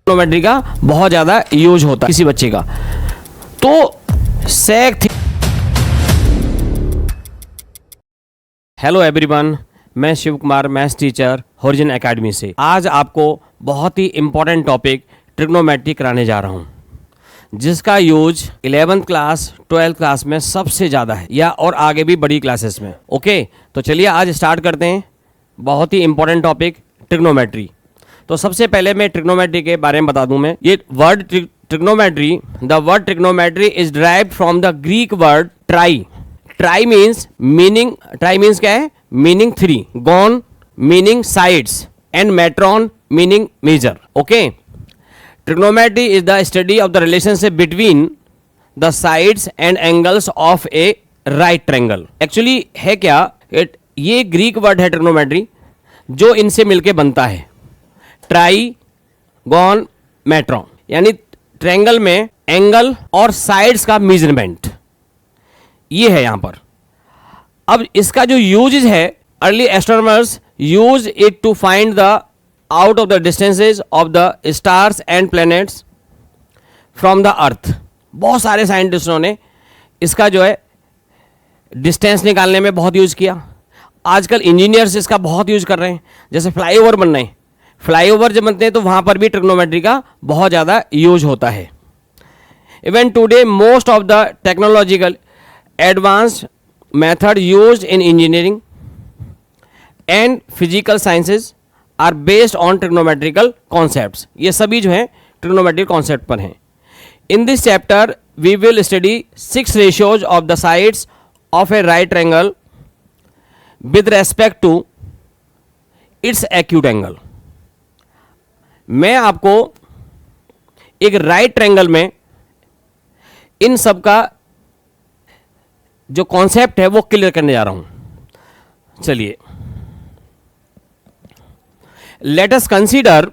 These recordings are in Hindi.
ट्रिग्नोमेट्री का बहुत ज़्यादा यूज होता है किसी बच्चे का। तो सेक हेलो एवरीवन, मैं Shiv Kumar, maths teacher horizon academy से। आज आपको बहुत ही इंपॉर्टेंट टॉपिक ट्रिग्नोमेट्री कराने जा रहा हूँ, जिसका use 11th class 12th class में सबसे ज़्यादा है, या और आगे भी बड़ी क्लासेस में। ओके, तो चलिए आज स्टार्ट करते हैं। बहुत ही इंपॉर्टेंट टॉपिक ट्रिग्नोमेट्री। तो सबसे पहले मैं ट्रिग्नोमेट्री के बारे में बता दूं। मैं ये word trigonometry, the word trigonometry is derived from the Greek word tri. Tri means meaning, tri means क्या है? Meaning 3, gon meaning sides, and metron meaning measure. Okay, trigonometry is the study of the relationship between the sides and angles of a right triangle. Actually है क्या, ये ग्रीक वर्ड है ट्रिग्नोमेट्री, जो इनसे मिलके बनता है ट्राई, गॉन, मेट्रॉन, यानी ट्रायंगल में एंगल और साइड्स का मेजरमेंट, ये है यहां पर। अब इसका जो यूजेज है, early astronomers use it to find the out of the distances of the stars and planets from the earth. बहुत सारे साइंटिस्टों ने इसका जो है डिस्टेंस निकालने में बहुत यूज किया। आजकल इंजीनियर्स इसका बहुत यूज कर रहे हैं। जैसे फ्लाईओवर बन रहे हैं, फ्लाईओवर जब बनते हैं तो वहाँ पर भी ट्रिग्नोमेट्री का बहुत ज़्यादा यूज होता है। Even today most of the technological advanced method used in engineering and physical sciences are based on trigonometrical concepts. ये सभी जो है ट्रिग्नोमेट्रिक कॉन्सेप्ट पर हैं। In this chapter we will study 6 ratios of the sides of a right triangle with respect to its acute angle. मैं आपको एक राइट ट्रायंगल में इन सब का जो कॉन्सेप्ट है वो क्लियर करने जा रहा हूं। चलिए, let us consider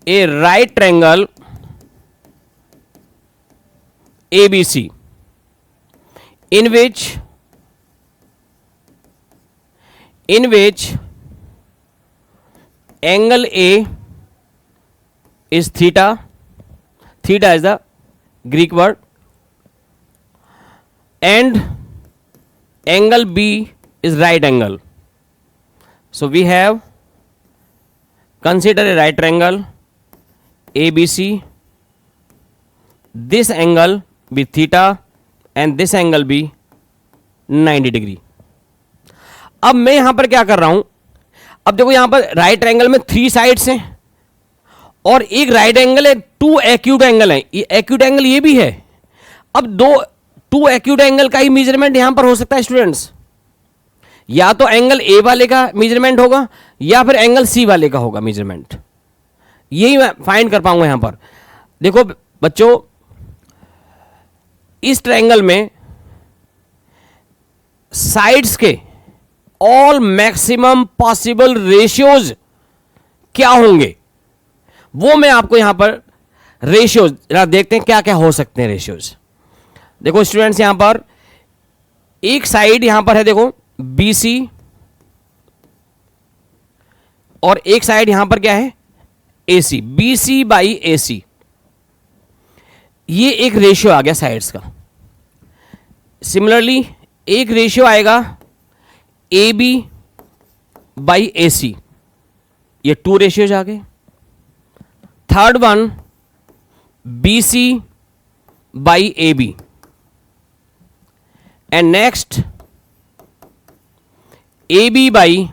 a right triangle ABC in which angle A is theta is the Greek word, and angle B is right angle. So we have consider a right triangle ABC, this angle be theta and this angle be 90 degree. अब मैं यहां पर क्या कर रहा हूं, अब देखो यहां पर राइट ट्रायंगल में 3 साइड्स हैं और एक राइट एंगल है, 2 एक्यूट एंगल है। ये एक्यूट एंगल ये भी है। अब 2 एक्यूट एंगल का ही मेजरमेंट यहां पर हो सकता है स्टूडेंट्स। या तो एंगल ए वाले का मेजरमेंट होगा या फिर एंगल सी वाले का होगा मेजरमेंट। यही मैं फाइंड कर पाऊंगा यहां पर। देखो बच्चों, इस ट्रायंगल में साइड्स के ऑल मैक्सिमम पॉसिबल रेशियोज क्या होंगे, वो मैं आपको यहां पर रेशियोज देखते हैं क्या क्या हो सकते हैं रेशियोज। देखो स्टूडेंट्स, यहां पर एक साइड यहां पर है, देखो BC, और एक साइड यहां पर क्या है AC, BC बाई AC। ये एक रेशियो आ गया साइड्स का। सिमिलरली एक रेशियो आएगा AB बाई AC, ये 2 रेशियोज आ गए। Third one BC by AB, and next AB by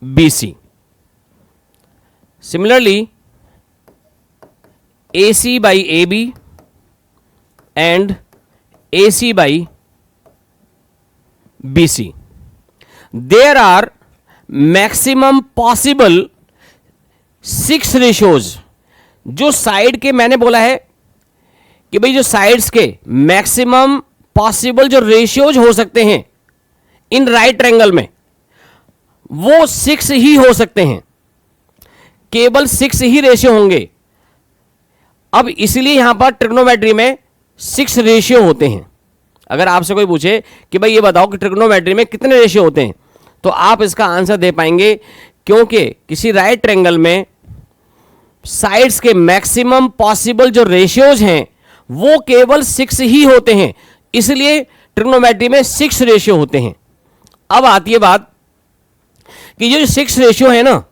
BC। Similarly AC by AB and AC by BC. There are maximum possible 6 ratios। जो साइड के मैंने बोला है कि भाई जो साइड्स के मैक्सिमम पॉसिबल जो रेशियोज हो सकते हैं इन राइट ट्रायंगल में, वो 6 ही हो सकते हैं, केवल 6 ही रेशियो होंगे। अब इसलिए यहां पर ट्रिग्नोमेट्री में 6 रेशियो होते हैं। अगर आपसे कोई पूछे कि भाई ये बताओ कि ट्रिग्नोमेट्री में कितने रेशियो होते हैं, तो आप इसका आंसर दे पाएंगे, क्योंकि किसी राइट ट्रायंगल में साइड्स के मैक्सिमम पॉसिबल जो रेशियोज हैं वो केवल 6 ही होते हैं, इसलिए ट्रिग्नोमेट्री में 6 रेशियो होते हैं। अब आती है बात कि ये जो 6 रेशियो है ना,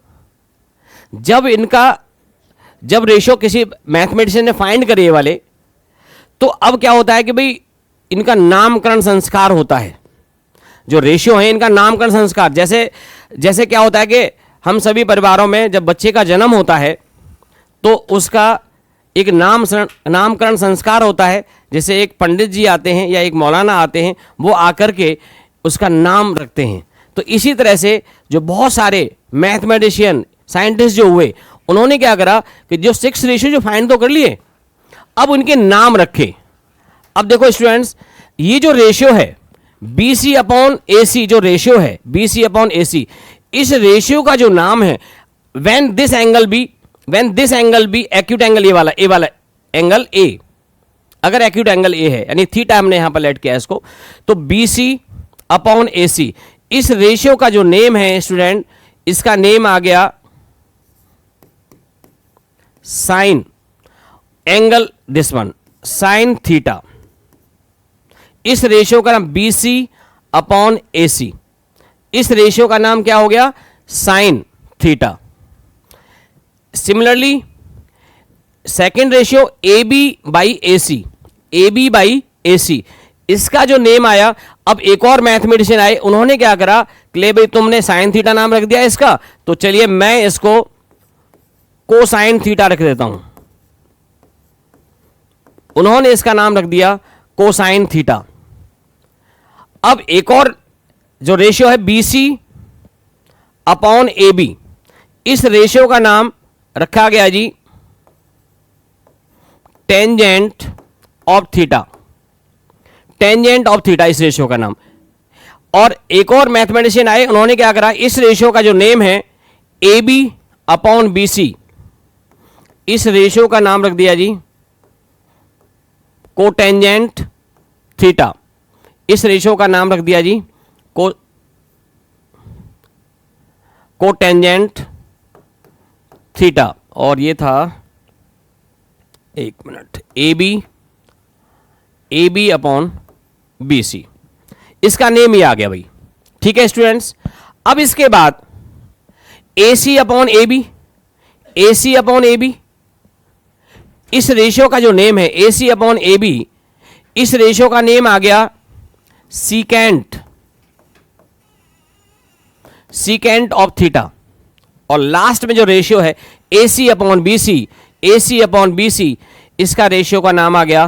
जब रेशियो किसी मैथमेटिशियन ने फाइंड करे वाले, तो अब क्या होता है कि भाई इनका नामकरण संस्कार होता है। जो रेशियो है इनका नामकरण संस्कार, जैसे क्या होता है कि हम सभी परिवारों में जब बच्चे का जन्म होता है तो उसका एक नामकरण संस्कार होता है। जैसे एक पंडित जी आते हैं या एक मौलाना आते हैं, वो आकर के उसका नाम रखते हैं। तो इसी तरह से जो बहुत सारे मैथमेटिशियन साइंटिस्ट जो हुए, उन्होंने क्या करा कि जो 6 रेशियो जो फाइंड तो कर लिए, अब उनके नाम रखे। अब देखो स्टूडेंट्स, ये जो रेशियो है BC अपॉन AC, जो रेशियो है BC अपॉन AC, इस रेशियो का जो नाम है when this angle be acute angle, ये वाला एंगल A, अगर एक्यूट एंगल A है यानी थीटा हमने यहां पर लेट किया इसको, तो BC अपॉन AC, इस रेशियो का जो नेम है स्टूडेंट, इसका नेम आ गया sign angle, this one sine theta. इस रेशियो का नाम BC अपॉन AC, इस रेशियो का नाम क्या हो गया, sine theta. Similarly second ratio AB by AC, इसका जो नेम आया, अब एक और मैथमेटिशियन आए, उन्होंने क्या करा कि भाई तुमने साइन थीटा नाम रख दिया इसका, तो चलिए मैं इसको कोसाइन थीटा रख देता हूं। उन्होंने इसका नाम रख दिया कोसाइन थीटा। अब एक और जो रेशियो है BC अपॉन AB, इस रेशियो का नाम रखा गया जी tangent of theta, tangent of theta इस रेशियो का नाम। और एक और मैथमेटिशियन आए, उन्होंने क्या करा, इस रेशियो का जो नेम है AB अपॉन BC, इस रेशियो का नाम रख दिया जी कोटेंजेंट थीटा, इस रेशियो का नाम रख दिया जी कोटेंजेंट थीटा। और ये था, एक मिनट, AB अपॉन BC, इसका नेम ही आ गया भाई। ठीक है स्टूडेंट्स, अब इसके बाद AC अपॉन AB, इस रेशियो का जो नेम है AC अपॉन AB, इस रेशियो का नेम आ गया सीकेंट ऑफ थीटा। और लास्ट में जो रेशियो है AC अपॉन BC, इसका रेशियो का नाम आ गया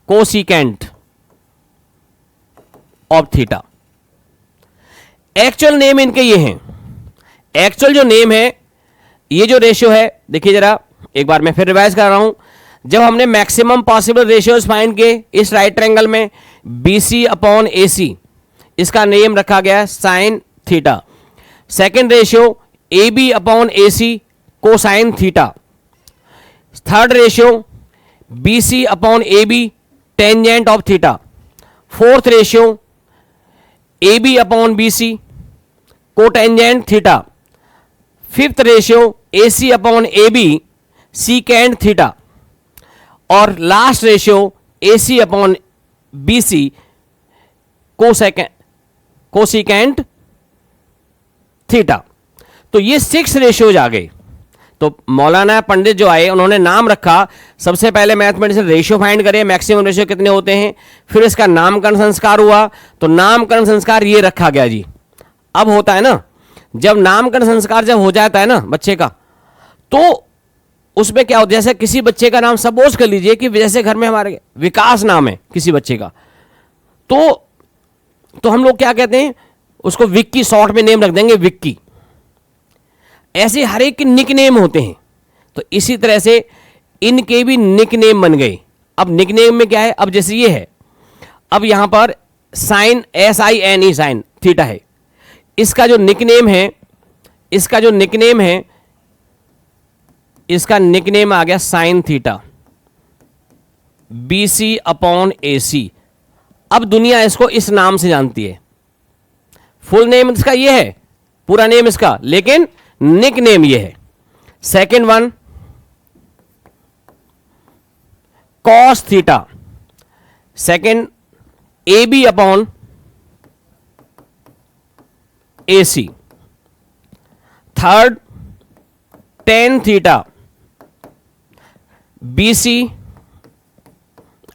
cosecant of theta. Actual name इनके ये हैं। एक्चुअल जो नेम है, ये जो रेशियो है, देखिए जरा एक बार मैं फिर रिवाइज कर रहा हूं। जब हमने मैक्सिमम पॉसिबल रेशियोज फाइंड किए इस राइट ट्रायंगल में, BC अपॉन AC, इसका नेम रखा गया sine theta. Second ratio AB upon AC, cosine theta. Third ratio BC upon AB, tangent of theta. Fourth ratio AB upon BC, cotangent theta. Fifth ratio AC upon AB, secant theta. और last ratio AC upon BC, cosecant theta. तो ये 6 रेशियोज आ गए। तो मौलाना पंडित जो आए, उन्होंने नाम रखा, सबसे पहले मैथमेटिशियन रेशियो फाइंड करे, मैक्सिमम रेशियो कितने होते हैं, फिर इसका नामकरण संस्कार हुआ, तो नामकरण संस्कार ये रखा गया जी। अब होता है ना, जब नामकरण संस्कार जब हो जाता है ना बच्चे का, तो उसमें क्या होता है, जैसे किसी बच्चे का नाम सपोज कर लीजिए कि जैसे घर में हमारे विकास नाम है किसी बच्चे का, तो हम लोग क्या कहते हैं उसको, विक्की, शॉर्ट में नेम रख देंगे विक्की। ऐसे हर एक के निक नेम होते हैं, तो इसी तरह से इनके भी निक नेम बन गए। अब निक नेम में क्या है, अब जैसे ये है, अब यहां पर साइन SINE साइन थीटा है, इसका जो निक नेम है, इसका निकनेम आ गया sine theta. BC upon AC, अब दुनिया इसको इस नाम से जानती है। फुल नेम इसका ये है, पूरा नेम इसका, लेकिन निक नेम ये है। Second one, cos theta, second A B upon A C, third tan theta B C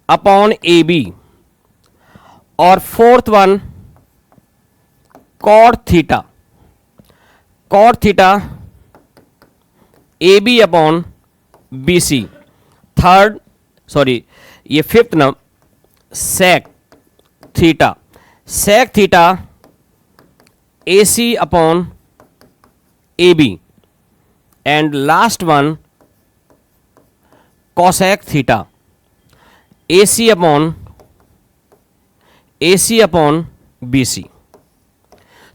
upon A B, और fourth one cot theta, cot theta A B upon B C, third sorry ये fifth number sec theta, sec theta A C upon A B, and last one cosec theta A C upon B C.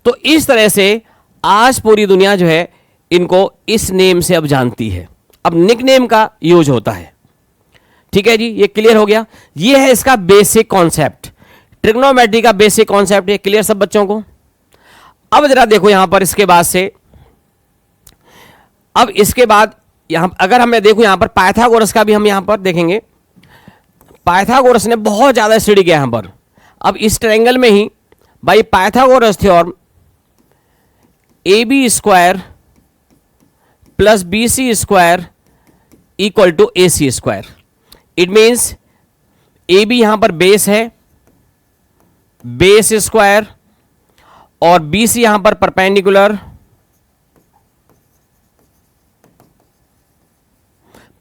तो इस तरह से आज पूरी दुनिया जो है इनको इस नेम से अब जानती है। अब निक नेम का यूज होता है। ठीक है जी, ये क्लियर हो गया। ये है इसका बेसिक कॉन्सेप्ट, ट्रिग्नोमेट्री का बेसिक कॉन्सेप्ट। ये क्लियर सब बच्चों को? अब जरा देखो यहां पर इसके बाद से, अब इसके बाद यहां अगर मैं देखूं यहां पर पाइथागोरस का भी हम यहां पर देखेंगे। पाइथागोरस ने बहुत ज्यादा स्टडी किया यहां पर। अब इस ट्रायंगल में ही by Pythagoras theorem A B square plus B C square equal to A C square. It means A B यहां पर बेस है, बेस स्क्वायर, और बी सी यहां पर perpendicular,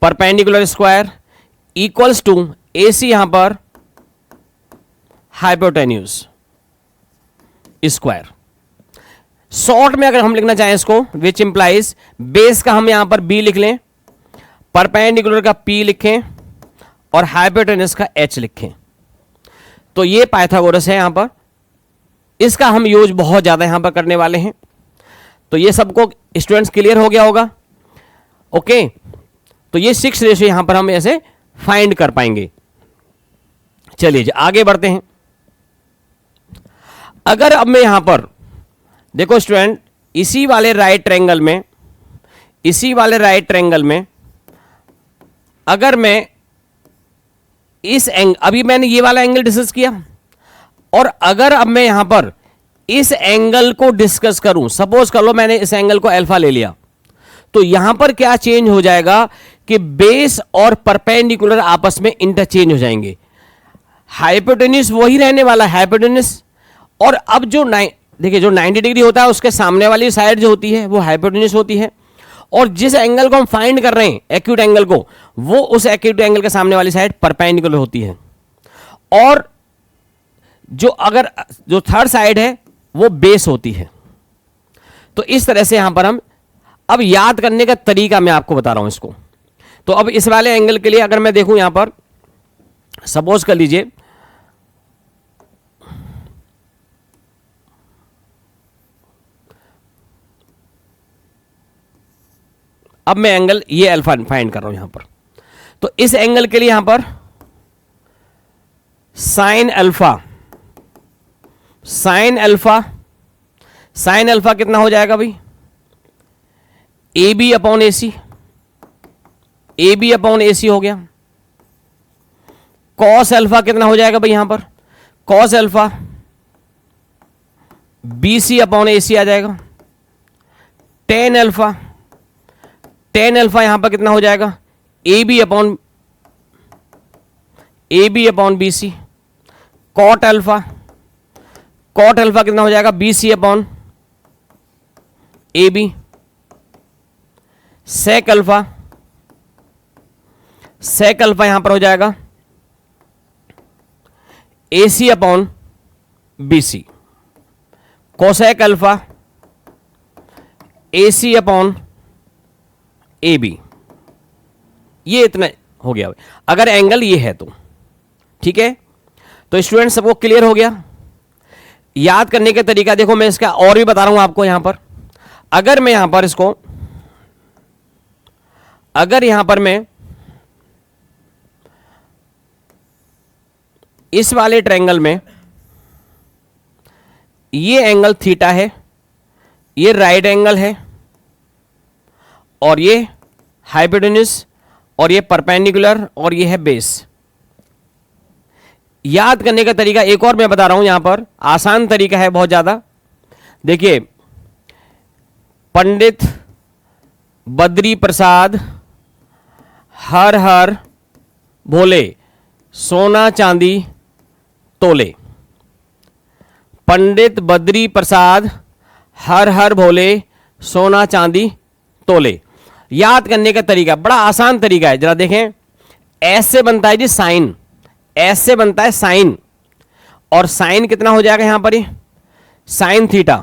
perpendicular square equals to A C यहां पर हाइपोटेन्यूज स्क्वायर। शॉर्ट में अगर हम लिखना चाहें इसको, विच इंप्लाइज बेस का हम यहां पर बी लिख लें, परपेंडिकुलर का पी लिखें, और हाइपोटेन्यूज का एच लिखें। तो ये पाइथागोरस है यहां पर। इसका हम यूज बहुत ज्यादा यहां पर करने वाले हैं। तो ये सबको स्टूडेंट्स क्लियर हो गया होगा? ओके, तो ये 6 रेशियो यहां पर हम ऐसे फाइंड कर पाएंगे। चलिए जी आगे बढ़ते हैं। अगर अब मैं यहां पर देखो स्टूडेंट, इसी वाले राइट ट्रायंगल में, इसी वाले राइट ट्रायंगल में अगर मैं इस एंगल, अभी मैंने ये वाला एंगल डिस्कस किया, और अगर अब मैं यहां पर इस एंगल को डिस्कस करूं, सपोज कर लो मैंने इस एंगल को अल्फा ले लिया, तो यहां पर क्या चेंज हो जाएगा कि बेस और परपेंडिकुलर आपस में इंटरचेंज हो जाएंगे। हाइपोटेन्यूज वही रहने वाला है, हाइपोटेन्यूज, और अब जो देखिए जो 90 डिग्री होता है उसके सामने वाली साइड जो होती है वो हाइपोटेन्यूज होती है, और जिस एंगल को हम फाइंड कर रहे हैं एक्यूट एंगल को, वो उस एक्यूट एंगल के सामने वाली साइड परपेंडिकुलर होती है, और जो थर्ड साइड है वो बेस होती है। तो इस तरह से यहां पर हम अब याद करने का तरीका मैं आपको बता रहा हूं इसको। तो अब इस वाले एंगल के लिए अगर मैं देखूं यहां पर, सपोज कर लीजिए अब मैं एंगल ये अल्फा फाइंड कर रहा हूं यहां पर, तो इस एंगल के लिए यहां पर sine alpha, sine alpha, sine alpha कितना हो जाएगा भाई? A B upon A C, A B upon A C हो गया। कॉस अल्फा कितना हो जाएगा भाई यहां पर? Cos alpha B C upon A C आ जाएगा। टेन अल्फा, टेन अल्फा यहां पर कितना हो जाएगा? A B upon B C. Cot alpha, cot alpha कितना हो जाएगा? B C upon A B. Sec alpha, sec alpha यहां पर हो जाएगा A C upon B C. Cosec alpha A C upon A B. ये इतना हो गया अगर एंगल ये है तो। ठीक है, तो स्टूडेंट सबको क्लियर हो गया? याद करने का तरीका देखो, मैं इसका और भी बता रहा हूं आपको यहां पर। अगर मैं यहां पर इसको, अगर यहां पर मैं इस वाले ट्रायंगल में ये एंगल थीटा है, ये राइट एंगल है, और ये हाइपोटेन्यूज, और ये परपेंडिकुलर, और ये है बेस। याद करने का तरीका एक और मैं बता रहा हूं, यहां पर आसान तरीका है बहुत ज्यादा। देखिए, पंडित बद्री प्रसाद हर हर भोले सोना चांदी तोले। पंडित बद्री प्रसाद हर हर भोले सोना चांदी तोले। याद करने का तरीका बड़ा आसान तरीका है, जरा देखें। एस से बनता है जी साइन, एस से बनता है साइन, और साइन कितना हो जाएगा यहां पर, ये sine theta.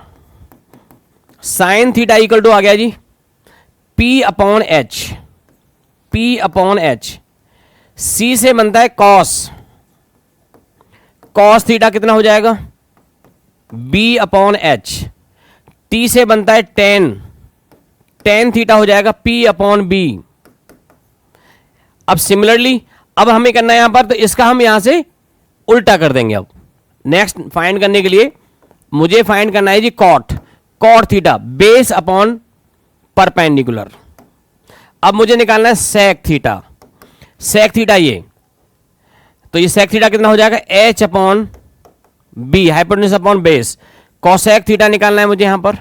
Sine theta equal to आ गया जी P upon H, P upon H. C से बनता है कॉस, कॉस थीटा कितना हो जाएगा B अपॉन एच। टी से बनता है टेन, टेन थीटा हो जाएगा P अपॉन बी। अब सिमिलरली अब हमें करना है यहां पर, तो इसका हम यहां से उल्टा कर देंगे। अब नेक्स्ट फाइंड करने के लिए मुझे फाइंड करना है जी cot, cot theta base upon perpendicular. अब मुझे निकालना है सेक थीटा, सेक थीटा ये, तो ये सेक थीटा कितना हो जाएगा H upon B, hypotenuse upon base. Cosec theta निकालना है मुझे यहां पर,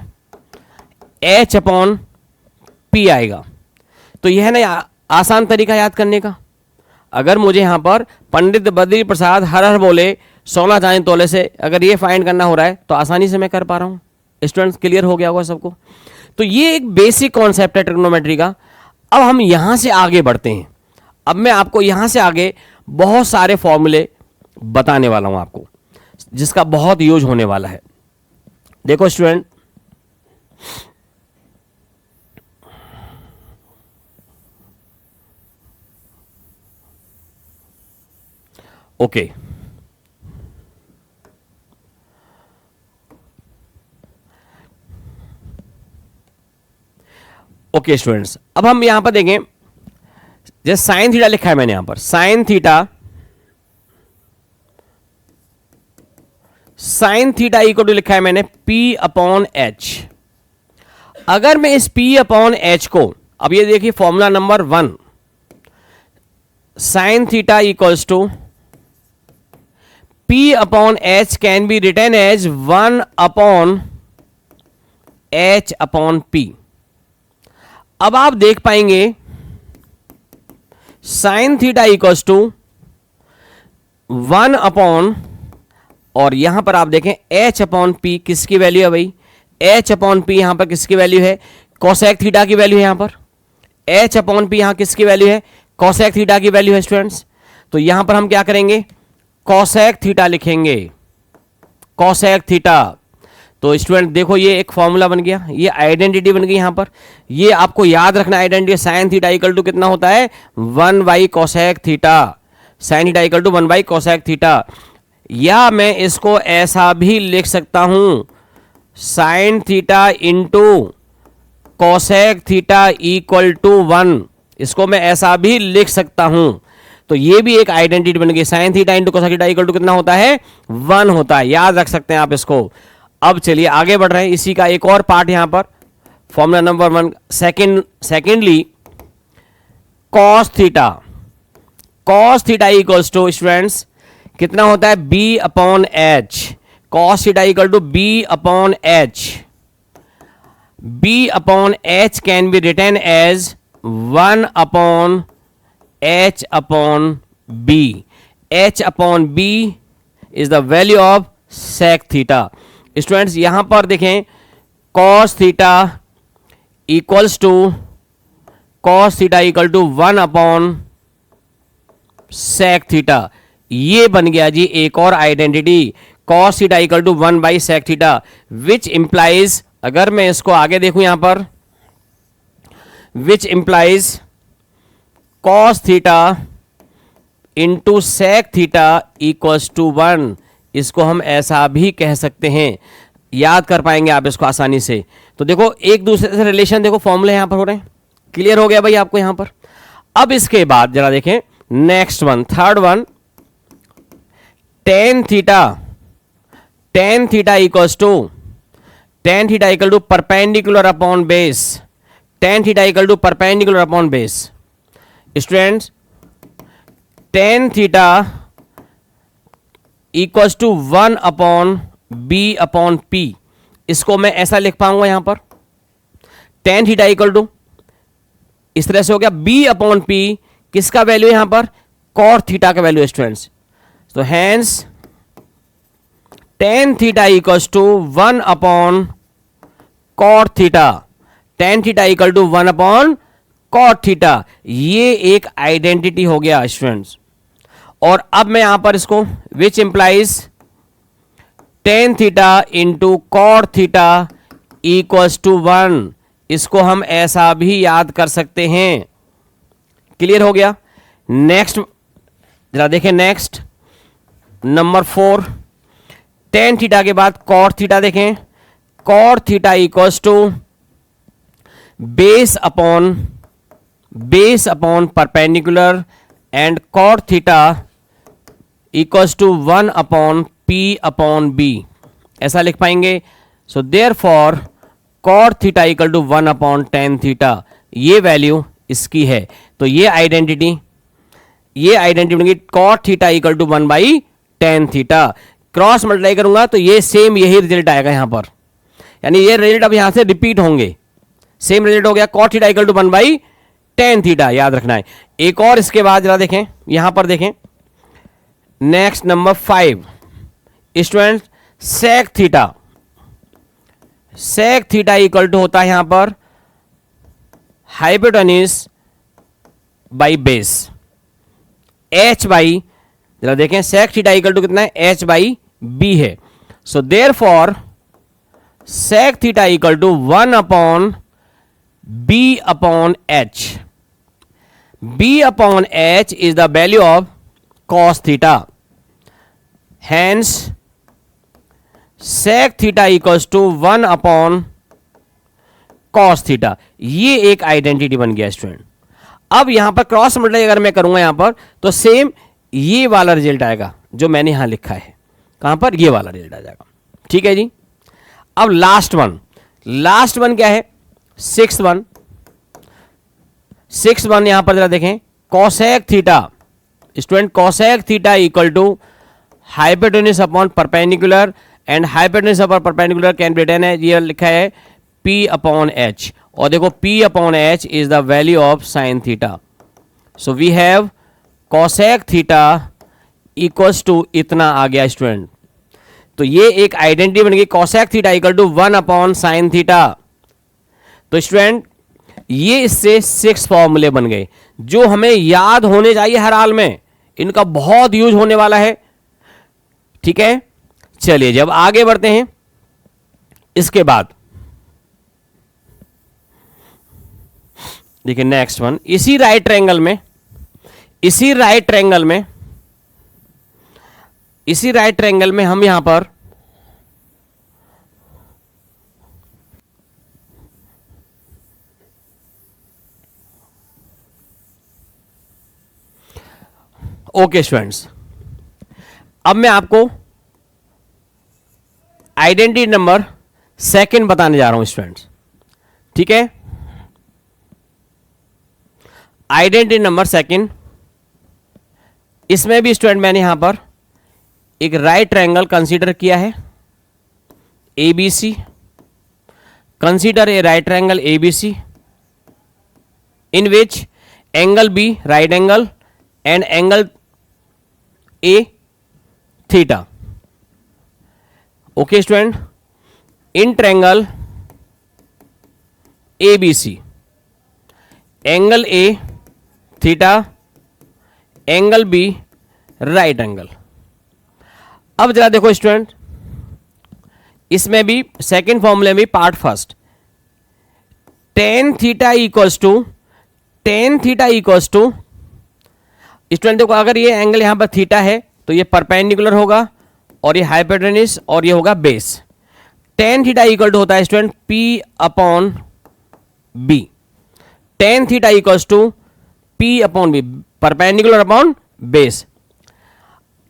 H अपॉन P आएगा। तो यह है ना आसान तरीका याद करने का। अगर मुझे यहां पर पंडित बद्री प्रसाद हर हर बोले सोना चांदी तोले से अगर ये फाइंड करना हो रहा है तो आसानी से मैं कर पा रहा हूं। स्टूडेंट्स क्लियर हो गया होगा सबको। तो ये एक बेसिक कॉन्सेप्ट है ट्रिग्नोमेट्री का। अब हम यहां से आगे बढ़ते हैं। अब मैं आपको यहां से आगे बहुत सारे फॉर्मूले बताने वाला हूं आपको, जिसका बहुत यूज होने वाला है। देखो स्टूडेंट, ओके ओके स्टूडेंट्स, अब हम यहां पर देखें, जैसे साइन थीटा लिखा है मैंने यहां पर, sine theta, sine theta equal to लिखा है मैंने P अपॉन एच। अगर मैं इस P अपॉन एच को, अब ये देखिए formula number 1, sine theta equals to P upon H can be written as 1 upon H upon P। अब आप देख पाएंगे sine theta equals to 1 upon, और यहां पर आप देखें H अपॉन P किसकी वैल्यू है भाई, H अपॉन P यहां पर किसकी वैल्यू है, कोसेक थीटा की वैल्यू है। यहां पर H अपॉन P यहां किसकी वैल्यू है, कोसेक थीटा की वैल्यू है स्टूडेंट्स। तो यहां पर हम क्या करेंगे, कोसेक थीटा लिखेंगे, कोसेक थीटा। तो स्टूडेंट देखो ये एक फॉर्मूला बन गया, ये आइडेंटिटी बन गई यहां पर। ये आपको याद रखना identity, sine theta equal to कितना होता है 1 by cosec theta, sine theta equal to 1 by cosec theta. या मैं इसको ऐसा भी लिख सकता हूं, sine theta into cosec theta equal to 1, इसको मैं ऐसा भी लिख सकता हूं। तो ये भी एक आइडेंटिटी बन गई, sine theta into cosec theta equal to कितना होता है 1 होता है, याद रख सकते हैं आप इसको। अब चलिए आगे बढ़ रहे हैं, इसी का एक और पार्ट यहां पर, formula number 1 secondly cos theta, cos theta equals to students कितना होता है B upon H, cos theta equal to B upon H. B upon H can be written as 1 upon H upon B। H upon B is the value of sec theta. Students यहां पर देखें, cos theta equals to, cos theta equal to 1 upon sec theta. ये बन गया जी एक और identity, cos theta equal to 1 by sec theta, which implies, अगर मैं इसको आगे देखूं यहां पर, which implies cos theta into sec theta equals to 1। इसको हम ऐसा भी कह सकते हैं, याद कर पाएंगे आप इसको आसानी से। तो देखो एक दूसरे से रिलेशन, देखो फॉर्मूले यहां पर हो रहे हैं, क्लियर हो गया भाई आपको यहां पर। अब इसके बाद जरा देखें next one, third one, tan theta equal to perpendicular upon base, tan theta equal to perpendicular upon base. Students, tan theta equals to 1 upon B upon P. इसको मैं ऐसा लिख पाऊंगा यहां पर, टेन थीटा इक्वल टू इस तरह से हो गया बी अपॉन पी, किसका वैल्यू यहां पर, कॉट थीटा का वैल्यू स्टूडेंट्स। तो hence tan theta equals to 1 upon cot theta, tan theta equal to 1 upon cot theta. ये एक आइडेंटिटी हो गया स्टूडेंट्स। और अब मैं यहां पर इसको which implies tan theta into cot theta equals to 1, इसको हम ऐसा भी याद कर सकते हैं। क्लियर हो गया। नेक्स्ट जरा देखें, नेक्स्ट नंबर 4, टेन थीटा के बाद कॉट थीटा देखें, cot theta equals to base upon perpendicular and cot theta equals to 1 upon P upon B, ऐसा लिख पाएंगे। So therefore cot theta equal to 1 upon tan theta, ये वैल्यू इसकी है। तो ये आइडेंटिटी बनेगी cot theta equal to 1 by tan theta. Cross multiply करूंगा तो ये सेम यही रिजल्ट आएगा यहां पर, यानी ये रिजल्ट अब यहां से रिपीट होंगे। सेम रिजल्ट हो गया cot theta equal to 1 by tan theta, याद रखना है। एक और इसके बाद जरा देखें, यहां पर देखें next number 5 student, sec theta equal to होता है यहां पर hypotenuse by base, H by, जरा देखें सेक थीटा इक्वल टू कितना है, एच बाई बी है। So therefore sec theta equal to 1 upon B upon H, B upon H is the value of cos theta. Hence sec theta equals to 1 upon cos theta. ये एक आइडेंटिटी बन गया स्टूडेंट। अब यहां पर क्रॉस मल्टीप्लाई अगर मैं करूंगा यहां पर, तो सेम ये वाला रिजल्ट आएगा जो मैंने यहां लिखा है, कहां पर, ये वाला रिजल्ट आ जाएगा। ठीक है जी। अब लास्ट वन क्या है, सिक्स वन यहां पर जरा देखें, cosec theta student, cosec theta equal to hypotenuse upon perpendicular and hypotenuse upon perpendicular can be written है, ये लिखा है P अपॉन एच। और देखो P upon H is the value of sine theta. So we have cosec theta equals to इतना आ गया स्टूडेंट। तो ये एक आइडेंटिटी बन गई, cosec theta equal to 1 upon sine theta. तो स्टूडेंट ये इससे 6 फॉर्मूले बन गए जो हमें याद होने चाहिए हर हाल में, इनका बहुत यूज होने वाला है। ठीक है, चलिए जब आगे बढ़ते हैं, इसके बाद देखिए नेक्स्ट वन, इसी राइट ट्रायंगल में हम यहां पर ओके स्टूडेंट्स, अब मैं आपको आइडेंटिटी नंबर सेकंड बताने जा रहा हूं स्टूडेंट्स। ठीक है, आइडेंटिटी नंबर सेकंड, इसमें भी स्टूडेंट मैंने यहां पर एक राइट ट्रायंगल कंसीडर किया है ABC। Consider a right triangle ABC in which angle B right angle and angle A theta. Okay student, in triangle ABC angle A theta, angle B right angle. अब जरा देखो स्टूडेंट, इसमें भी सेकंड फॉर्मूले में part first, tan theta equals to student देखो, अगर ये एंगल यहां पर थीटा है तो ये परपेंडिकुलर होगा और ये हाइपोटेन्यूज और ये होगा base. Tan theta equal to होता है student P upon B, tan theta equals to P upon B, perpendicular upon base.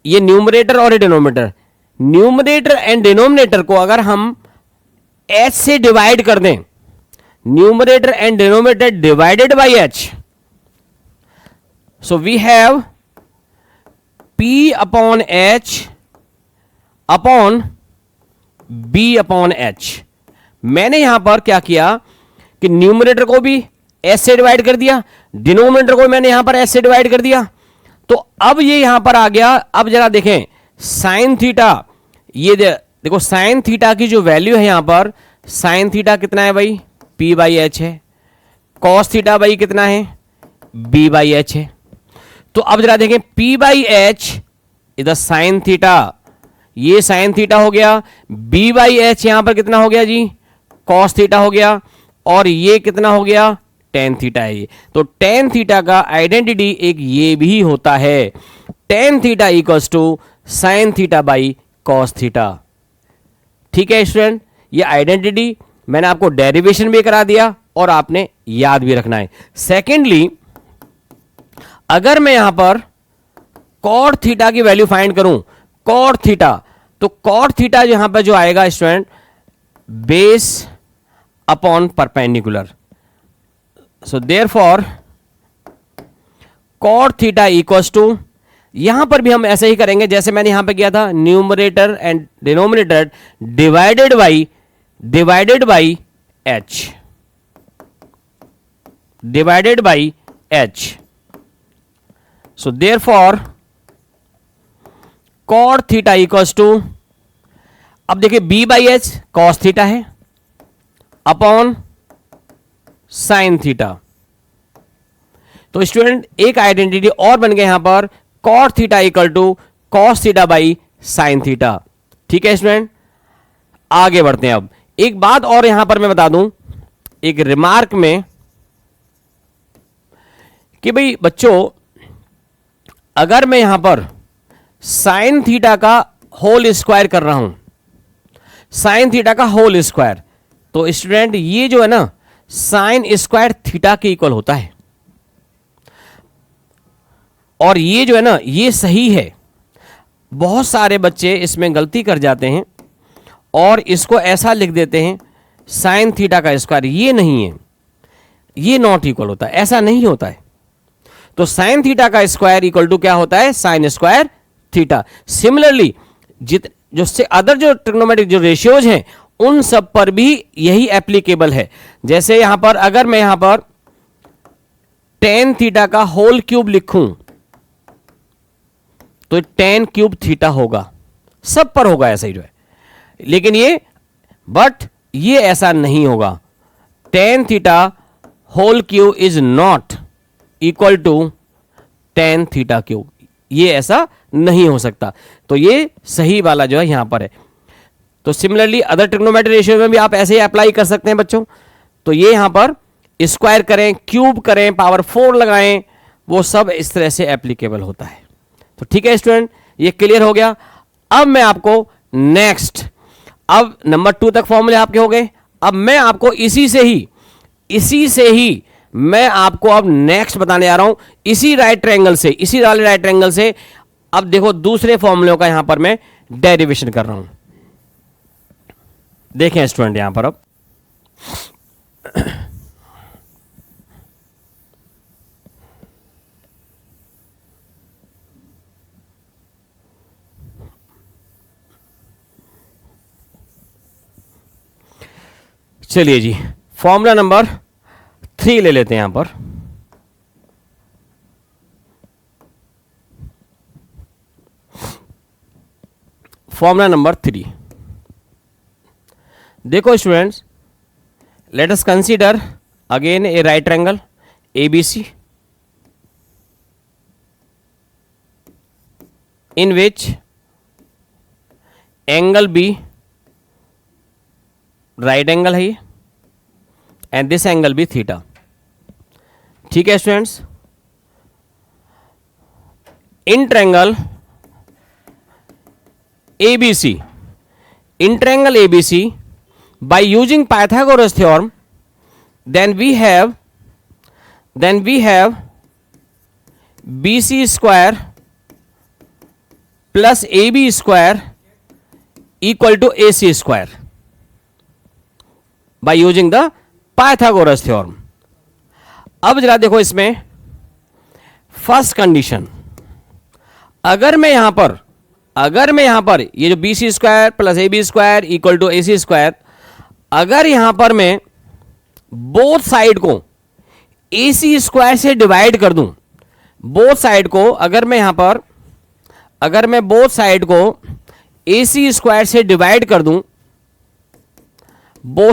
ये न्यूमरेटर और ये डिनोमिनेटर, न्यूमरेटर एंड डिनोमिनेटर को अगर हम h से डिवाइड कर दें, numerator and denominator divided by h, so we have p upon h upon b upon h। मैंने यहां पर क्या किया कि न्यूमरेटर को भी s से डिवाइड कर दिया, डिनोमिनेटर को मैंने यहां पर s से डिवाइड कर दिया। तो अब ये यहां पर आ गया। अब जरा देखें साइन थीटा, ये देखो साइन थीटा की जो वैल्यू है यहां पर, साइन थीटा कितना है भाई, p बाई एच है। कॉस थीटा भाई कितना है, b बाई एच है। तो अब जरा देखें p बाई एच इधर साइन थीटा, ये साइन थीटा हो गया, b बाई एच यहां पर कितना हो गया जी, कॉस थीटा हो गया, और ये कितना हो गया, टेन थीटा है ये। तो टेन थीटा का आइडेंटिटी एक ये भी होता है, tan theta equals to sine theta by cos theta. ठीक है स्टूडेंट, ये आइडेंटिटी मैंने आपको डेरिवेशन भी करा दिया और आपने याद भी रखना है। सेकेंडली, अगर मैं यहां पर कॉट थीटा की वैल्यू फाइंड करूं, कॉट थीटा, तो कॉट थीटा यहां पर जो आएगा student, base upon perpendicular. So therefore cot theta equals to, यहां पर भी हम ऐसे ही करेंगे जैसे मैंने यहां पे किया था, numerator and denominator divided by H, divided by H. So therefore cot theta equals to, अब देखिए b by H cos theta है अपॉन साइन थीटा। तो स्टूडेंट एक आइडेंटिटी और बन गया यहां पर, cot theta equal to cos theta by sine theta. ठीक है स्टूडेंट, आगे बढ़ते हैं। अब एक बात और यहां पर मैं बता दूं, एक रिमार्क में, कि भाई बच्चों अगर मैं यहां पर साइन थीटा का होल स्क्वायर कर रहा हूं, साइन थीटा का होल स्क्वायर, तो स्टूडेंट ये जो है ना साइन स्क्वायर थीटा के इक्वल होता है, और ये जो है ना ये सही है। बहुत सारे बच्चे इसमें गलती कर जाते हैं और इसको ऐसा लिख देते हैं साइन थीटा का स्क्वायर, ये नहीं है, ये नॉट इक्वल होता है, ऐसा नहीं होता है। तो साइन थीटा का स्क्वायर इक्वल टू क्या होता है, साइन स्क्वायर थीटा। सिमिलरली जो से अदर जो ट्रिग्नोमेट्रिक जो रेशियोज हैं उन सब पर भी यही एप्लीकेबल है। जैसे यहां पर अगर मैं यहां पर टेन थीटा का होल क्यूब लिखूं तो टेन क्यूब थीटा होगा, सब पर होगा ऐसा ही जो है, लेकिन ये ऐसा नहीं होगा। Tan theta whole cube is not equal to tan theta cube, ये ऐसा नहीं हो सकता। तो ये सही वाला जो है यहां पर है। तो सिमिलरली अदर ट्रिग्नोमेट्रिक रेशियो में भी आप ऐसे ही अप्लाई कर सकते हैं बच्चों। तो ये यहां पर स्क्वायर करें, क्यूब करें, पावर 4 लगाएं, वो सब इस तरह से एप्लीकेबल होता है। तो ठीक है स्टूडेंट, ये क्लियर हो गया। अब मैं आपको नेक्स्ट, अब नंबर 2 तक फॉर्मूले आपके हो गए। अब मैं आपको इसी से ही मैं आपको अब नेक्स्ट बताने जा रहा हूं, इसी राइट ट्रायंगल से। अब देखो दूसरे फॉर्मूलों का यहां पर मैं डेरिवेशन कर रहा हूं। देखें स्टूडेंट यहां पर अब चलिए जी, फॉर्मूला नंबर 3 ले लेते हैं यहां पर। फॉर्मूला नंबर 3, देखो students, let us consider again A right triangle ABC in which angle B right angle है ये, एंड दिस एंगल भी थीटा। ठीक है students, in triangle ABC, in triangle ABC, by using Pythagoras theorem, then we have BC square plus A B square equal to A C square by using the Pythagoras theorem. अब जरा देखो इसमें फर्स्ट कंडीशन, अगर मैं यहां पर ये जो B C square plus A B square equal to A C square, अगर यहां पर मैं बोथ साइड को ए सी स्क्वायर से डिवाइड कर दूं, बोथ साइड को अगर मैं बोथ साइड को ए सी स्क्वायर से डिवाइड कर दूं, both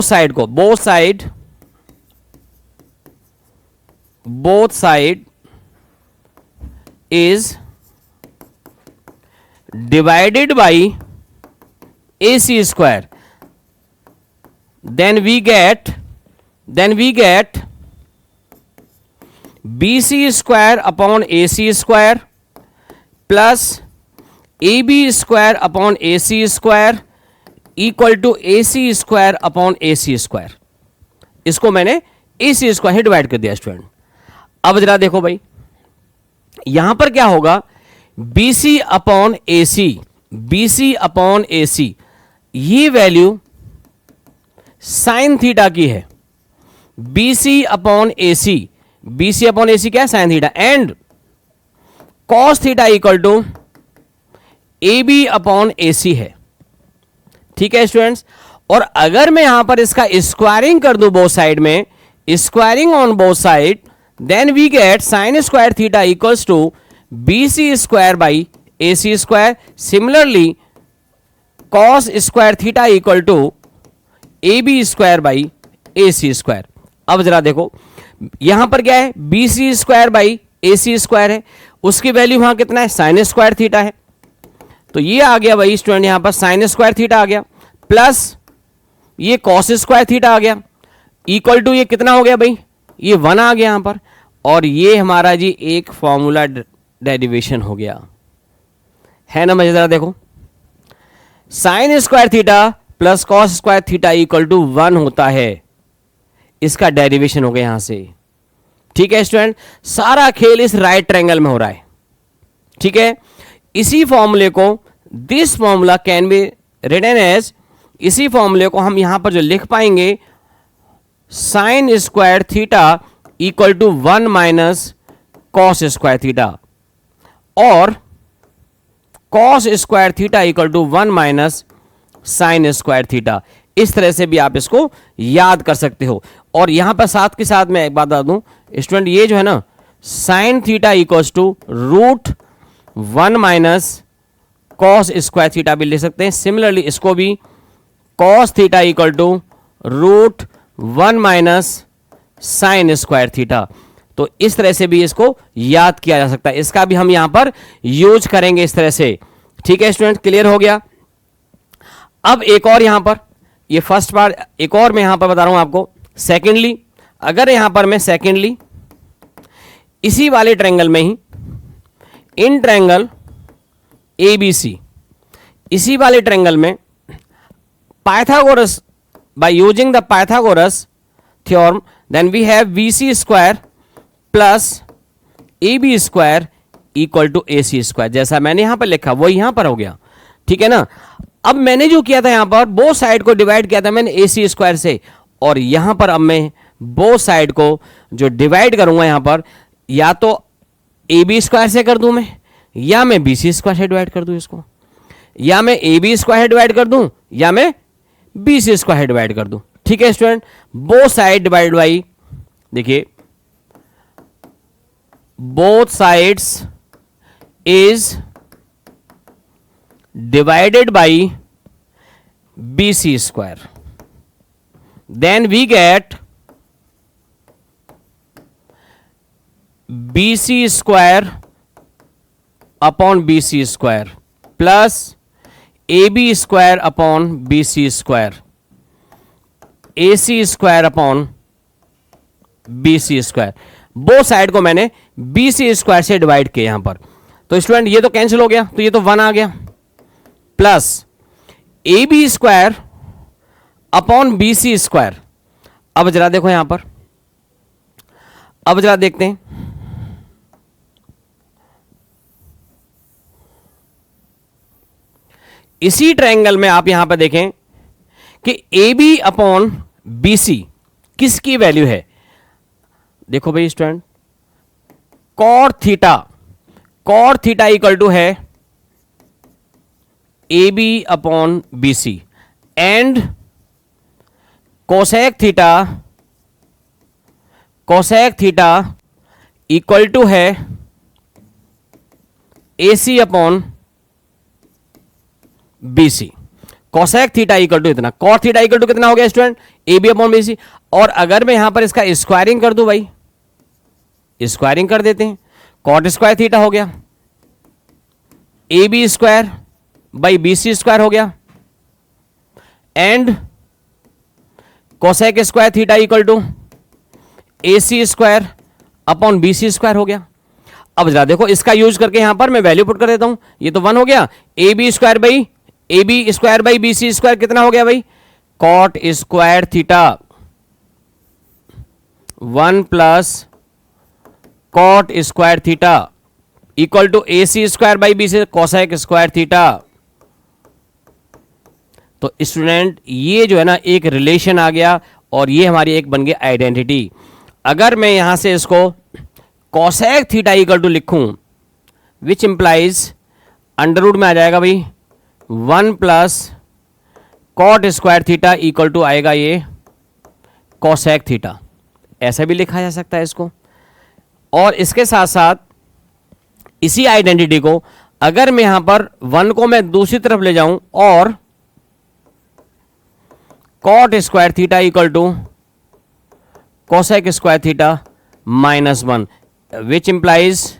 side is divided by A C square, then we get BC square upon AC square plus AB square upon AC square equal to AC square upon AC square। इसको मैंने AC square से डिवाइड कर दिया स्टूडेंट। अब जरा देखो भाई, यहां पर क्या होगा, BC अपॉन AC, ये वैल्यू साइन थीटा की है। BC अपॉन AC क्या है, sine theta, and cos theta equal to AB upon AC है। ठीक है स्टूडेंट्स, और अगर मैं यहां पर इसका स्क्वायरिंग कर दूं बोथ साइड में, squaring on both side, then we get sine square theta equals to BC square by AC square. Similarly cos square theta equal to AB square by AC square. अब जरा देखो यहां पर क्या है, BC square by AC square है, उसकी वैल्यू वहां कितना है, साइन स्क्वायर थीटा है। तो ये आ गया भाई स्टूडेंट, यहां पर साइन स्क्वायर थीटा आ गया, प्लस ये कॉस स्क्वायर थीटा आ गया, इक्वल टू ये कितना हो गया भाई, ये 1 आ गया यहां पर, और ये हमारा जी एक फॉर्मूला डेरिवेशन हो गया है ना। मजेदार देखो, sine square theta plus cos square theta equal to 1 होता है, इसका डेरिवेशन हो गया यहां से। ठीक है स्टूडेंट, सारा खेल इस राइट ट्रायंगल में हो रहा है। ठीक है, इसी फॉर्मूले को, this formula can be written as, इसी फॉर्मूले को हम यहां पर जो लिख पाएंगे, sine square theta equal to 1 minus cos square theta, और cos square theta equal to 1 minus sine square theta. इस तरह से भी आप इसको याद कर सकते हो। और यहां पर साथ के साथ मैं एक बात बता दूं स्टूडेंट, ये जो है ना, sine theta equals to root 1 minus cos square theta भी ले सकते हैं। सिमिलरली इसको भी cos theta equal to root 1 minus sine square theta. तो इस तरह से भी इसको याद किया जा सकता है, इसका भी हम यहां पर यूज करेंगे इस तरह से। ठीक है स्टूडेंट, क्लियर हो गया। अब एक और यहां पर, ये फर्स्ट पार्ट, एक और मैं यहां पर बता रहा हूं आपको। सेकेंडली, अगर यहां पर मैं सेकेंडली इसी वाले ट्रायंगल में ही, इन ट्रायंगल ABC, इसी वाले ट्रायंगल में Pythagoras, by using the Pythagoras theorem, then we have BC square plus AB square equal to AC square. जैसा मैंने यहां पर लिखा वो यहां पर हो गया। ठीक है ना। अब मैंने जो किया था यहां पर, बोथ साइड को डिवाइड किया था मैंने AC स्क्वायर से, और यहां पर अब मैं बोथ साइड को जो डिवाइड करूंगा यहां पर, या तो AB स्क्वायर से कर दूं मैं, या मैं BC स्क्वायर से डिवाइड कर दूं इसको, या मैं AB स्क्वायर से डिवाइड कर दूं, या मैं BC स्क्वायर से डिवाइड कर दूं। ठीक है student, both side divide by, देखिए both sides is divided by BC square, then we get BC square upon BC square plus AB square upon BC square, AC square upon BC square। Both side को मैंने BC स्क्वायर से डिवाइड किया यहां पर। तो स्टूडेंट ये तो कैंसिल हो गया, तो ये तो 1 आ गया, plus AB square upon BC square. अब जरा देखो यहां पर, अब जरा देखते हैं, इसी ट्रायंगल में आप यहां पर देखें कि A B upon B C किसकी वैल्यू है। देखो भाई student, cot theta equal to है A B upon B C and cosec theta equal to है A C upon B C. Cosec theta equal to इतना, कॉट थीटा इक्वल टू कितना हो गया student, A B upon B C. और अगर मैं यहां पर इसका स्क्वायरिंग कर दूं भाई, स्क्वायरिंग कर देते हैं, कॉट स्क्वायर थीटा हो गया A B square by B C square हो गया and cosec square theta equal to A C square upon B C square हो गया। अब जरा देखो इसका यूज करके यहां पर मैं वैल्यू पुट कर देता हूं, ये तो 1 हो गया, A B square by B C square कितना हो गया भाई, cot square theta 1 plus cot square theta equal to A C square by B C cosec square theta. तो स्टूडेंट ये जो है ना एक रिलेशन आ गया और ये हमारी एक बन गई आइडेंटिटी। अगर मैं यहां से इसको कोसेक थीटा इक्वल टू लिखूं विच इंप्लाइज अंडर रूट में आ जाएगा भाई 1 plus cot square theta equal to आएगा ये कोसेक थीटा, ऐसा भी लिखा जा सकता है इसको। और इसके साथ साथ इसी आइडेंटिटी को अगर मैं यहां पर 1 को मैं दूसरी तरफ ले जाऊं और cot square theta equal to cosec square theta minus 1 which implies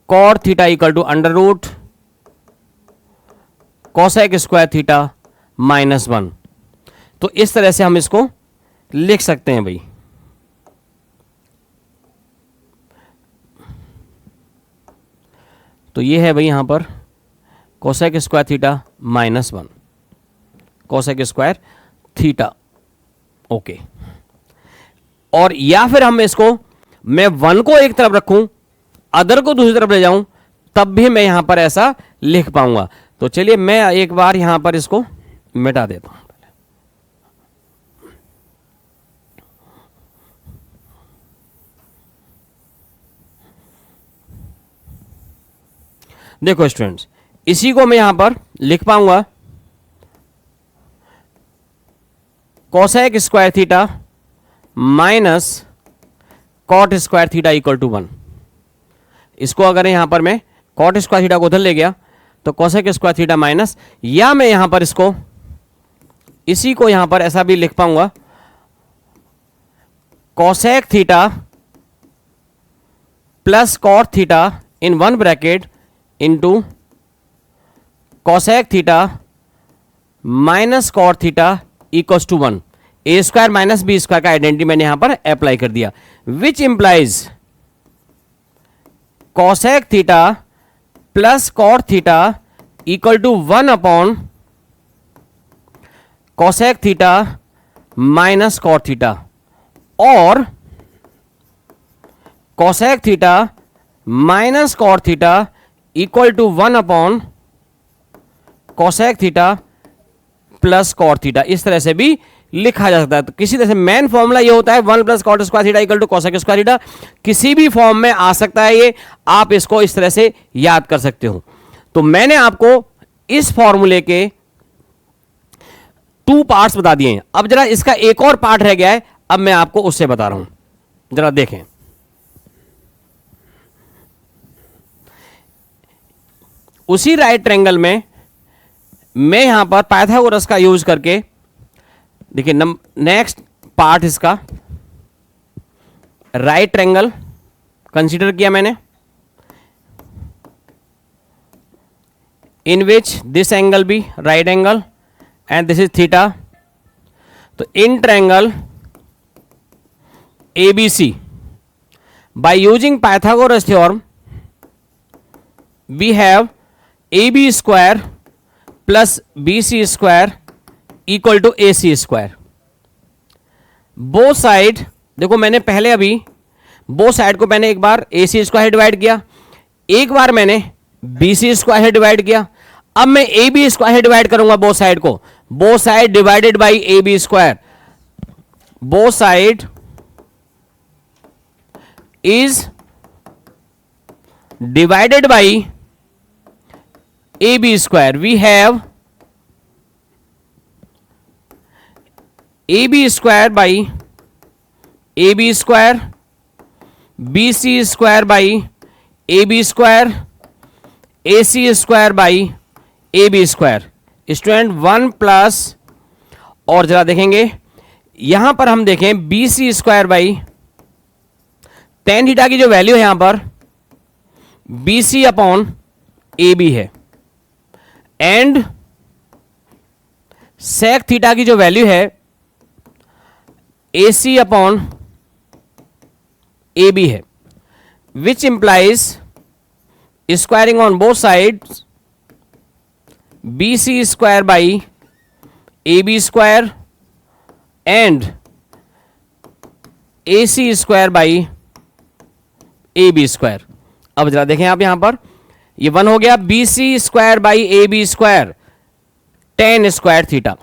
cot theta equal to under root cosec square theta minus 1। तो इस तरह से हम इसको लिख सकते हैं भाई। तो ये है भाई यहां पर cosec square theta minus 1 cosec square theta, okay. और या फिर हम इसको मैं 1 को एक तरफ रखूं अदर को दूसरी तरफ ले जाऊं तब भी मैं यहां पर ऐसा लिख पाऊंगा। तो चलिए मैं एक बार यहां पर इसको मिटा देता हूं। देखो स्टूडेंट्स, इसी को मैं यहां पर लिख पाऊंगा cosec square theta minus cot square theta equal to 1। इसको अगर यहां पर मैं कॉट स्क्वायर थीटा को उधर ले गया तो कोसेक स्क्वायर थीटा माइनस, या मैं यहां पर इसको इसी को यहां पर ऐसा भी लिख पाऊंगा cosec theta plus cot theta in 1 bracket into cosec theta minus cot theta equals to 1। A square minus B square का आइडेंटिटी मैंने यहां पर अप्लाई कर दिया which implies cosec theta plus cot theta equal to 1 upon cosec theta minus cot theta और cosec theta minus cot theta equal to 1 upon cosec theta plus cot theta. इस तरह से भी लिखा जा सकता है। तो किसी तरह से मेन फॉर्मूला ये होता है 1 plus cot square theta equal to cosec square theta. किसी भी फॉर्म में आ सकता है ये, आप इसको इस तरह से याद कर सकते हो। तो मैंने आपको इस फॉर्मूले के 2 पार्ट्स बता दिए हैं। अब जरा इसका एक और पार्ट रह गया है, अब मैं आपको उससे बता रहा हूं, जरा देखें। उसी राइट ट्रायंगल में मैं यहां पर पाइथागोरस का यूज करके देखिए नेक्स्ट पार्ट इसका राइट ट्रायंगल कंसीडर किया मैंने in which this angle be right angle and this is theta. तो in triangle ABC by using Pythagoras theorem we have AB square plus BC square equal to AC square. Both side देखो, मैंने पहले अभी बोथ साइड को मैंने एक बार AC स्क्वायर डिवाइड किया, एक बार मैंने BC स्क्वायर डिवाइड किया। अब मैं ए बी स्क्वायर से डिवाइड करूंगा बोथ साइड को, both side divided by A B square, both side is divided by A B square. We have A B square by A B square, B C square by A B square, A C square by A B square. Student 1 plus, और जरा देखेंगे यहां पर हम देखें B C square by tan theta की जो वैल्यू है यहां पर B C upon A B है, एंड सेक थीटा की जो वैल्यू है A C upon A B है, which implies squaring on both sides B C square by A B square and A C square by A B square. अब जरा देखें आप यहां पर ये 1 हो गया, B C square by A B square tan square theta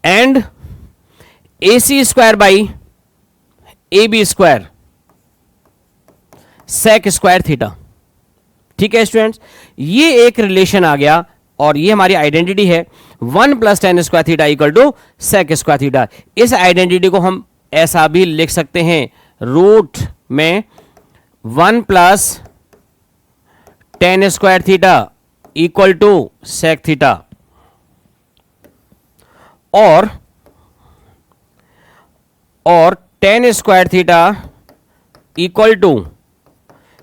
and A C square by A B square sec square theta. ठीक है स्टूडेंट्स, ये एक रिलेशन आ गया और ये हमारी आइडेंटिटी है 1 plus tan square theta equal to sec square theta. इस आइडेंटिटी को हम ऐसा भी लिख सकते हैं रूट में 1 plus tan square theta equal to sec theta, और tan square theta equal to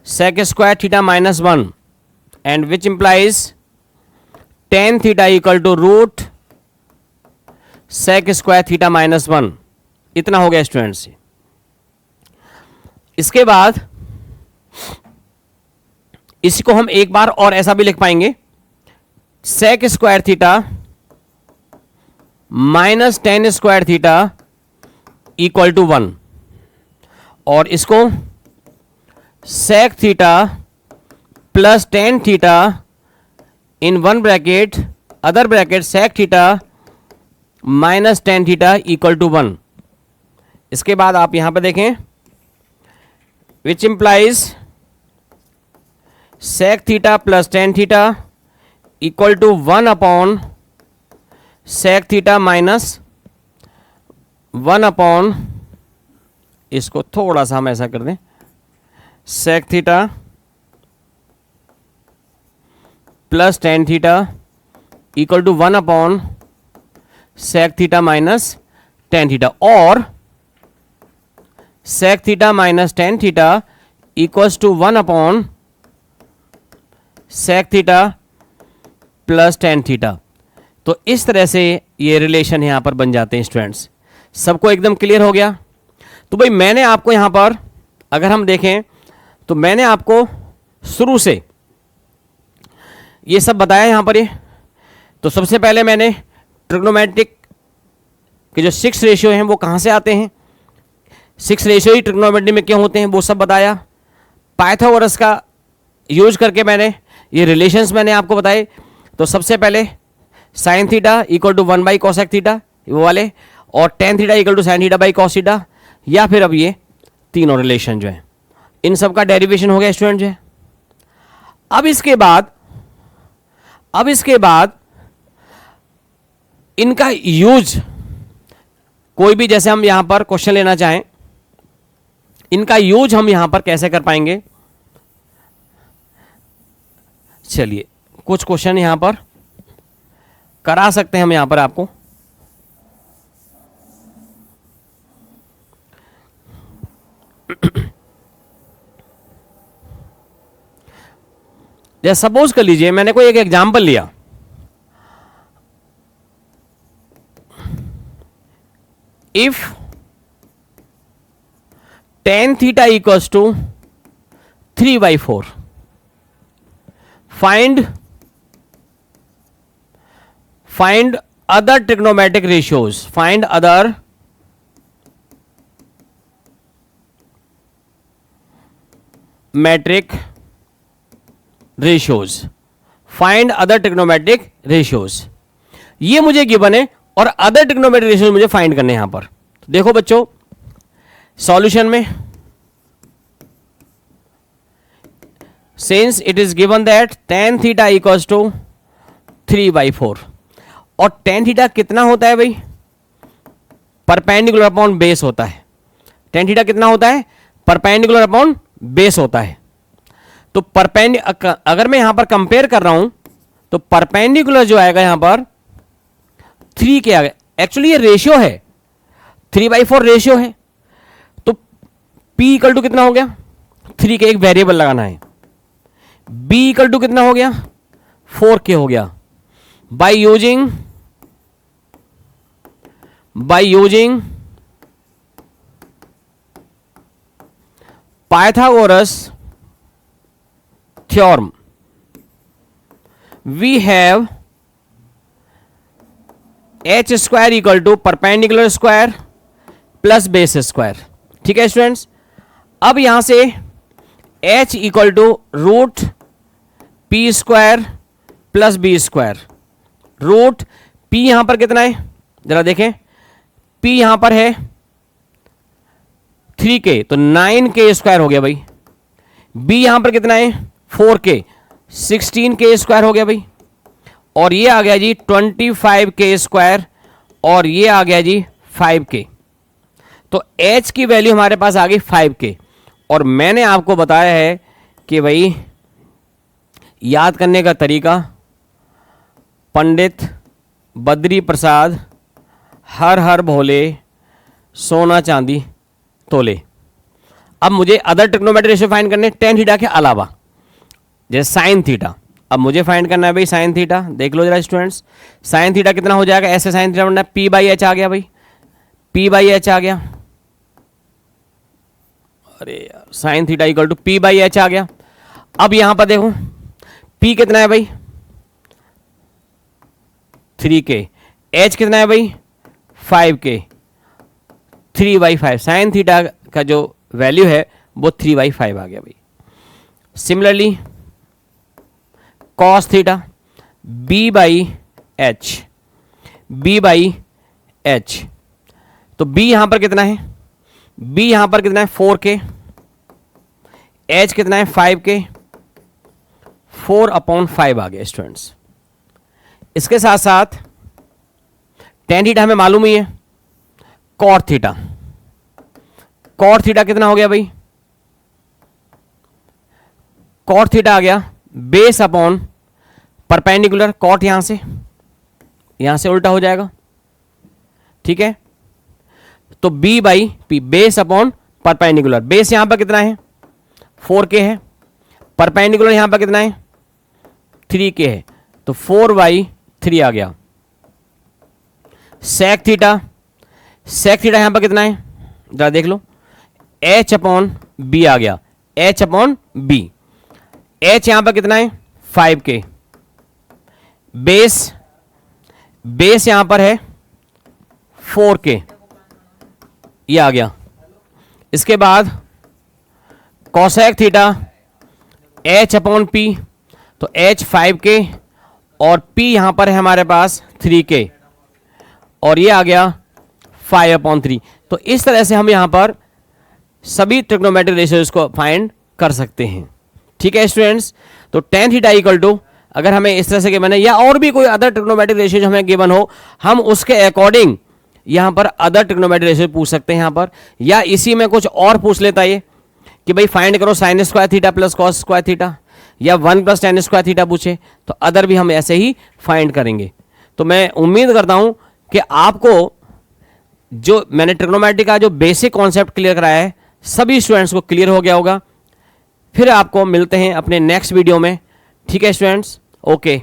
sec square theta minus 1, and which implies tan theta equal to root sec square theta minus 1. इतना हो गया स्टूडेंट्स. इसके बाद इसको हम एक बार और ऐसा भी लिख पाएंगे sec square theta minus tan square theta equal to 1, और इसको sec theta plus tan theta in one bracket other bracket sec theta minus tan theta equal to 1. इसके बाद आप यहां पर देखें which implies sec theta plus tan theta equal to 1 upon sec theta minus 1 upon, इसको थोड़ा सा हम ऐसा कर दें, sec theta plus tan theta equal to 1 upon sec theta minus tan theta, और sec theta minus tan theta equals to 1 upon sec theta plus tan theta. तो इस तरह से ये रिलेशन यहां पर बन जाते हैं स्टूडेंट्स. सबको एकदम क्लियर हो गया? तो भाई मैंने आपको यहां पर अगर हम देखें तो मैंने आपको शुरू से ये सब बताया यहां पर. ये तो सबसे पहले मैंने ट्रिग्नोमेट्रिक के जो 6 रेशियो हैं वो कहां से आते हैं, 6 रेशियो ही ट्रिग्नोमेट्री में क्यों होते हैं वो सब बताया. पाइथागोरस का यूज करके मैंने ये रिलेशंस मैंने आपको बताए. तो सबसे पहले sine theta equal to 1 by cosec theta वो वाले, और tan theta equal to sine theta by cos theta, या फिर अब ये तीनों रिलेशन जो है इन सब का डेरिवेशन हो गया स्टूडेंट जो है. अब इसके बाद इनका यूज कोई भी, जैसे हम यहां पर क्वेश्चन लेना चाहें, इनका यूज हम यहां पर कैसे कर पाएंगे. चलिए कुछ क्वेश्चन यहां पर करा सकते हैं हम यहां पर आपको. जैसे सपोज कर लीजिए मैंने कोई एक एग्जांपल लिया, if tan theta equals to 3/4, find other trigonometric ratios, find other metric ratios. Find other trigonometric ratios. ये मुझे गिवन है और अदर ट्रिग्नोमेट्रिक रेशियोज मुझे फाइंड करने हैं यहां पर। तो देखो बच्चों, सॉल्यूशन में since it is given that tan theta equals to 3/4 और tan थीटा कितना होता है भाई? परपेंडिकुलर अपॉन बेस होता है। tan थीटा कितना होता है? परपेंडिकुलर अपॉन बेस होता है। तो अगर मैं यहां पर कंपेयर कर रहा हूं तो परपेंडिकुलर जो आएगा यहां पर 3 के आगे, एक्चुअली ये रेशियो है, 3/4 रेशियो है। तो P इक्वल टू कितना हो गया? 3 के, एक वेरिएबल लगाना है। B इक्वल टू कितना हो गया? 4K हो गया। By using Pythagoras theorem we have h square equal to perpendicular square plus base square. ठीक है स्टूडेंट्स, अब यहां से h equal to root P square plus B square. Root p यहां पर कितना है जरा देखें, p यहां पर है 3k, तो 9k स्क्वायर हो गया भाई। b यहां पर कितना है 4k, 16k स्क्वायर हो गया भाई। और ये आ गया जी 25k स्क्वायर और ये आ गया जी 5k। तो h की वैल्यू हमारे पास आ गई 5k। और मैंने आपको बताया है कि भाई याद करने का तरीका, पंडित बद्री प्रसाद हर हर भोले सोना चांदी तोले। अब मुझे अदर ट्रिग्नोमेट्रिक रेशियो फाइंड करने tan थीटा के अलावा, जैसे साइन थीटा। अब मुझे फाइंड करना है भाई साइन थीटा। देख लो जरा स्टूडेंट्स, साइन थीटा कितना हो जाएगा? ऐसे साइन थीटा बनना है P/H आ गया भाई, P/H आ गया। अरे यार, sine theta equal to P/H आ गया। अब यहां पर देखो P कितना है भाई 3k, H कितना है भाई 5k, 3/5। साइन थीटा का जो वैल्यू है वो 3/5 आ गया भाई। Similarly cos theta B/H, B/H। तो B यहां पर कितना है? B यहां पर कितना है 4k, H कितना है 5k, 4/5 आ गया स्टूडेंट्स। इसके साथ साथ tan थीटा हमें मालूम ही है, cot थीटा, cot थीटा कितना हो गया भाई? cot थीटा आ गया बेस अपॉन परपेंडिकुलर। cot यहां से उल्टा हो जाएगा। ठीक है, तो B/P base upon perpendicular. Base यहां पर कितना है 4k है, परपेंडिकुलर यहां पर कितना है 3k है, तो 4/3 आ गया। sec थीटा यहां पर कितना है जरा देख लो, H/B आ गया, H/B। H यहां पर कितना है 5k, बेस यहां पर है 4k, ये आ गया। इसके बाद cosec थीटा H/P, तो H 5k और P यहां पर है हमारे पास 3k और ये आ गया 5/3। तो इस तरह से हम यहां पर सभी ट्रिग्नोमेट्रिक रेशियोज को फाइंड कर सकते हैं। ठीक है स्टूडेंट्स, तो tan थीटा इक्वल टू, अगर हमें इस तरह से गिवन है या और भी कोई अदर ट्रिग्नोमेट्रिक रेशियो हमें गिवन हो, हम उसके अकॉर्डिंग यहां पर अदर ट्रिग्नोमेट्रिक रेशियो पूछ सकते हैं यहां पर, या इसी में कुछ और पूछ लेता ये कि भाई फाइंड करो sign square theta plus cos square theta, या 1 + tan स्क्वायर थीटा पूछे, तो अदर भी हम ऐसे ही फाइंड करेंगे। तो मैं उम्मीद करता हूं कि आपको जो मैंने ट्रिग्नोमेट्री का जो बेसिक कॉन्सेप्ट क्लियर कराया है सभी स्टूडेंट्स को क्लियर हो गया होगा। फिर आपको मिलते हैं अपने नेक्स्ट वीडियो में। ठीक है स्टूडेंट्स, ओके।